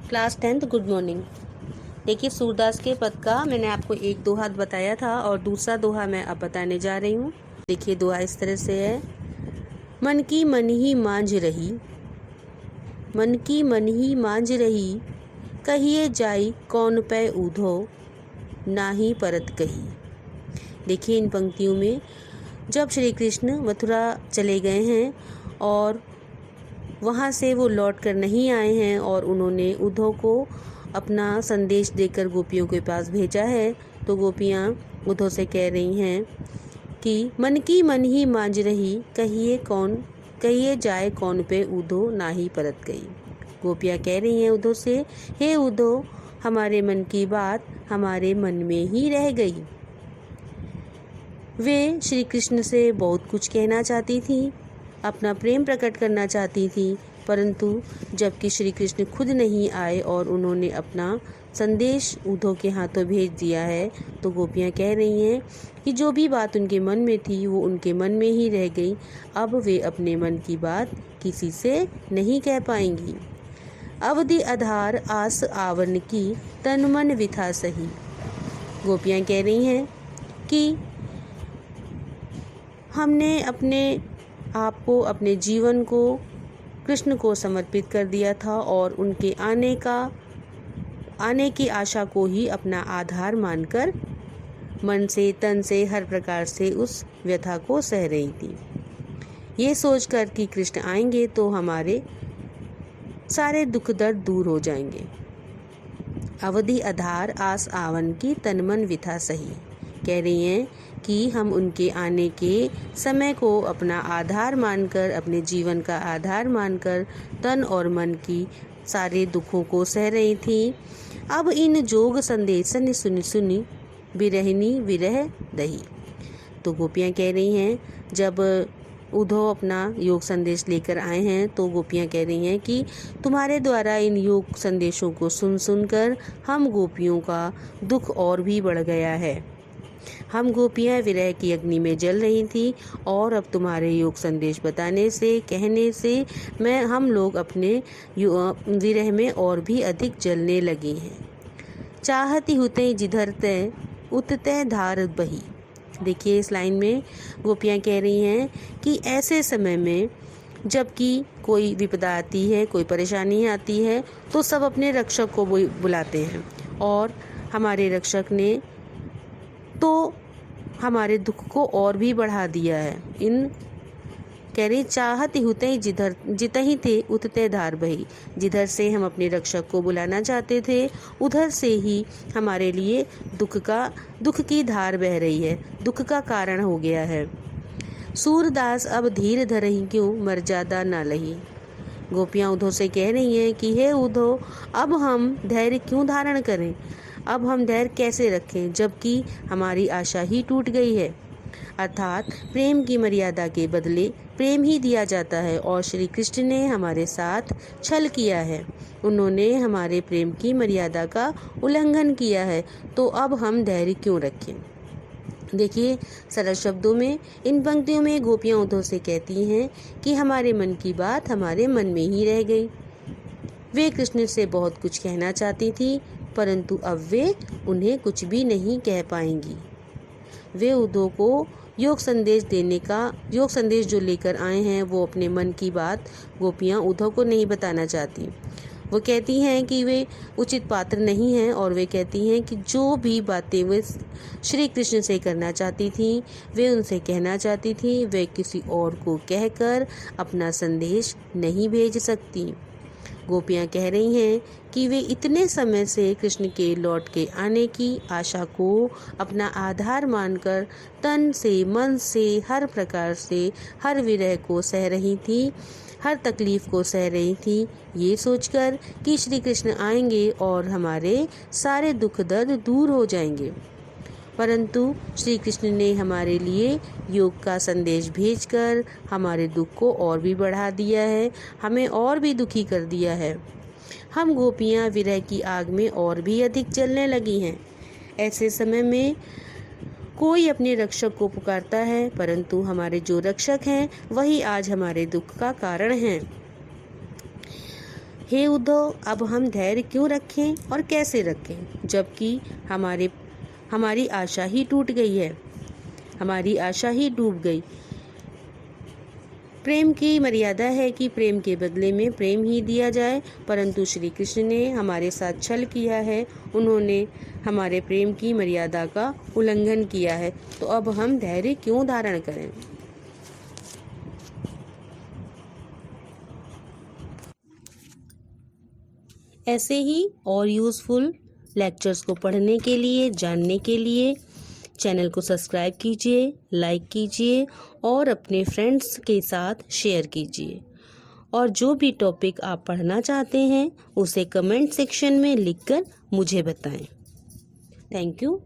Class 10th good morning. देखिए सूरदास के पद का मैंने आपको एक दोहा बताया था और दूसरा दोहा मैं अब बताने जा रही हूँ। देखिए दोहा इस तरह से है। मन की मन ही मांझ रही, मन की मन ही मांझ रही, कहिए जाई कौन पै ऊधो, नाही परत कही। देखिए इन पंक्तियों में जब श्री कृष्ण मथुरा चले गए हैं और वहाँ से वो लौट कर नहीं आए हैं और उन्होंने उद्धव को अपना संदेश देकर गोपियों के पास भेजा है, तो गोपियाँ उद्धव से कह रही हैं कि मन की मन ही मांझ रही, कहिए जाए कौन पे उद्धव नाही परत गई। गोपियाँ कह रही हैं उद्धव से, हे उद्धव हमारे मन की बात हमारे मन में ही रह गई। वे श्री कृष्ण से बहुत कुछ कहना चाहती थी, अपना प्रेम प्रकट करना चाहती थी, परंतु जबकि श्री कृष्ण खुद नहीं आए और उन्होंने अपना संदेश उद्धव के हाथों भेज दिया है, तो गोपियाँ कह रही हैं कि जो भी बात उनके मन में थी वो उनके मन में ही रह गई। अब वे अपने मन की बात किसी से नहीं कह पाएंगी। अवधि आधार आस आवन की, तन मन विथा सही। गोपियाँ कह रही हैं कि हमने अपने आप को, अपने जीवन को कृष्ण को समर्पित कर दिया था और उनके आने की आशा को ही अपना आधार मानकर मन से, तन से, हर प्रकार से उस व्यथा को सह रही थी, ये सोचकर कि कृष्ण आएंगे तो हमारे सारे दुख दर्द दूर हो जाएंगे। अवधि आधार आस आवन की, तन मन विथा सही। कह रही हैं कि हम उनके आने के समय को अपना आधार मानकर, अपने जीवन का आधार मानकर तन और मन की सारे दुखों को सह रही थी। अब इन जोग संदेशन सुनी सुनी, बिरहिनी विरह दही। तो गोपियाँ कह रही हैं, जब उद्धव अपना योग संदेश लेकर आए हैं तो गोपियाँ कह रही हैं कि तुम्हारे द्वारा इन योग संदेशों को सुन सुनकर हम गोपियों का दुख और भी बढ़ गया है। हम गोपियाँ विरह की अग्नि में जल रही थी और अब तुम्हारे योग संदेश बताने से, कहने से हम लोग अपने विरह में और भी अधिक जलने लगे हैं। चाहती हुते जिधर तय उतते धार बही। देखिए इस लाइन में गोपियाँ कह रही हैं कि ऐसे समय में जबकि कोई विपदा आती है, कोई परेशानी आती है, तो सब अपने रक्षक को बुलाते हैं और हमारे रक्षक ने तो हमारे दुख को और भी बढ़ा दिया है। इन कह रही चाहती हुते ही जितही थे उतते धार बही। जिधर से हम अपने रक्षक को बुलाना चाहते थे उधर से ही हमारे लिए दुख की धार बह रही है, दुख का कारण हो गया है। सूरदास अब धीर धरही क्यों, मर्यादा ना लही। गोपियाँ उद्धव से कह रही हैं कि हे उद्धव अब हम धैर्य क्यों धारण करें, अब हम धैर्य कैसे रखें जबकि हमारी आशा ही टूट गई है। अर्थात प्रेम की मर्यादा के बदले प्रेम ही दिया जाता है और श्री कृष्ण ने हमारे साथ छल किया है, उन्होंने हमारे प्रेम की मर्यादा का उल्लंघन किया है, तो अब हम धैर्य क्यों रखें। देखिए सरल शब्दों में इन पंक्तियों में गोपियाँ उद्धव से कहती हैं कि हमारे मन की बात हमारे मन में ही रह गई। वे कृष्ण से बहुत कुछ कहना चाहती थी, परंतु अब वे उन्हें कुछ भी नहीं कह पाएंगी। वे उद्धव को योग संदेश जो लेकर आए हैं वो अपने मन की बात गोपियाँ उद्धव को नहीं बताना चाहती। वो कहती हैं कि वे उचित पात्र नहीं हैं और वे कहती हैं कि जो भी बातें वे श्री कृष्ण से करना चाहती थी वे उनसे कहना चाहती थी, वे किसी और को कहकर अपना संदेश नहीं भेज सकती। गोपियाँ कह रही हैं कि वे इतने समय से कृष्ण के लौट के आने की आशा को अपना आधार मानकर तन से, मन से, हर प्रकार से हर विरह को सह रही थी, हर तकलीफ को सह रही थी, ये सोचकर कि श्री कृष्ण आएंगे और हमारे सारे दुख दर्द दूर हो जाएंगे। परंतु श्री कृष्ण ने हमारे लिए योग का संदेश भेजकर हमारे दुख को और भी बढ़ा दिया है, हमें और भी दुखी कर दिया है। हम गोपियाँ विरह की आग में और भी अधिक जलने लगी हैं। ऐसे समय में कोई अपने रक्षक को पुकारता है, परंतु हमारे जो रक्षक हैं वही आज हमारे दुख का कारण हैं। हे उद्धव, अब हम धैर्य क्यों रखें और कैसे रखें, जबकि हमारी आशा ही टूट गई है, हमारी आशा ही डूब गई। प्रेम की मर्यादा है कि प्रेम के बदले में प्रेम ही दिया जाए, परंतु श्री कृष्ण ने हमारे साथ छल किया है। उन्होंने हमारे प्रेम की मर्यादा का उल्लंघन किया है, तो अब हम धैर्य क्यों धारण करें। ऐसे ही और यूज़फुल लेक्चर्स को पढ़ने के लिए, जानने के लिए चैनल को सब्सक्राइब कीजिए, लाइक कीजिए और अपने फ्रेंड्स के साथ शेयर कीजिए। और जो भी टॉपिक आप पढ़ना चाहते हैं उसे कमेंट सेक्शन में लिखकर मुझे बताएं। Thank you.